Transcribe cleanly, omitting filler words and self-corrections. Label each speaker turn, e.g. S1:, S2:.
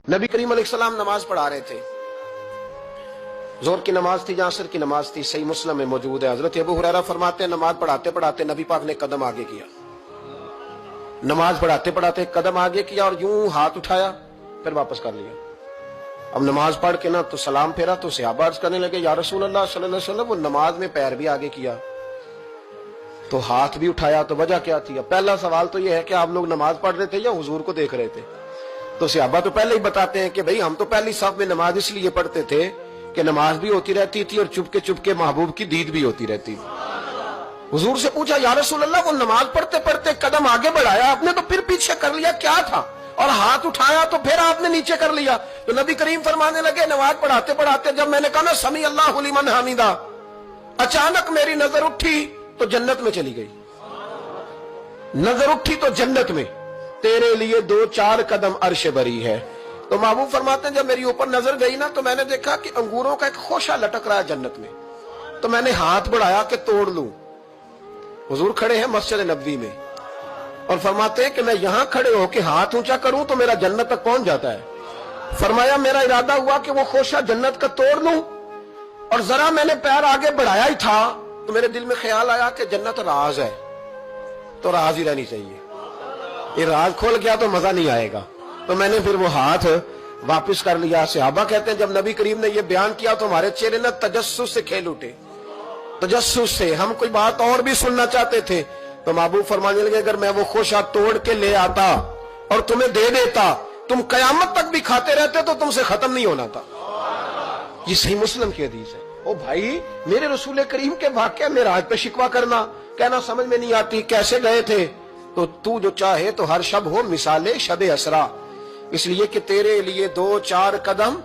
S1: नबी करीम अलैहिस्सलाम नमाज पढ़ा रहे थे, जोर की नमाज थी या असर की नमाज थी, सही मुस्लिम में मौजूद है। हजरत अबू हुरैरा फरमाते हैं नमाज पढ़ाते पढ़ाते नबी पाक ने कदम आगे किया, नमाज पढ़ाते पढ़ाते कदम आगे किया और यूं हाथ उठाया फिर वापस कर लिया। अब नमाज पढ़ के ना तो सलाम फेरा तो सहाबा अर्ज करने लगे या रसूल अल्लाह सल्लल्लाहु अलैहि वसल्लम, वो नमाज में पैर भी आगे किया तो हाथ भी उठाया, तो वजह क्या थी? अब पहला सवाल तो यह है कि आप लोग नमाज पढ़ रहे थे या हुजूर को देख रहे थे? तो सहाबा तो पहले ही बताते हैं कि भाई हम तो पहली साफ में नमाज इसलिए पढ़ते थे कि नमाज भी होती रहती थी और चुपके चुपके महबूब की दीद भी होती रहती थी। हुजूर से पूछा या रसूल अल्लाह, वो नमाज पढ़ते पढ़ते कदम आगे बढ़ाया आपने तो फिर पीछे कर लिया, क्या था? और हाथ उठाया तो फिर आपने नीचे कर लिया। तो नबी करीम फरमाने लगे नमाज पढ़ाते पढ़ाते जब मैंने कहा ना समी अल्लाहु लिमन हमीदा, अचानक मेरी नजर उठी तो जन्नत में चली गई। नजर उठी तो जन्नत में, तेरे लिए 2-4 कदम अर्श बरी है। तो महबूब फरमाते हैं जब मेरी ऊपर नजर गई ना तो मैंने देखा कि अंगूरों का एक खोशा लटक रहा है जन्नत में, तो मैंने हाथ बढ़ाया कि तोड़ लूं। हुजूर खड़े हैं मस्जिद नबवी में और फरमाते हैं कि मैं यहां खड़े होकर हाथ ऊंचा करूं तो मेरा जन्नत तक पहुंच जाता है। फरमाया मेरा इरादा हुआ कि वो खोशा जन्नत का तोड़ लूं और जरा मैंने पैर आगे बढ़ाया ही था तो मेरे दिल में ख्याल आया कि जन्नत राज है तो राज ही रहनी चाहिए, ये राज खोल गया तो मजा नहीं आएगा। तो मैंने फिर वो हाथ वापस कर लिया। सहाबा कहते हैं जब नबी करीम ने ये बयान किया तो हमारे चेहरे न तजस्सुस से खेल उठे, तजस्सुस से। हम कोई बात और भी सुनना चाहते थे तो महबूब फरमाने लगे अगर मैं वो खोशा तोड़ के ले आता और तुम्हें दे देता तुम कयामत तक भी खाते रहते तो तुमसे खत्म नहीं होना था। ये सही मुस्लिम की हदीस है। ओ भाई, मेरे रसूल करीम के वाक़या में राज पे शिकवा करना, कहना समझ में नहीं आती कैसे गए थे। तो तू जो चाहे तो हर शब हो मिसाले शब असरा, इसलिए कि तेरे लिए 2-4 कदम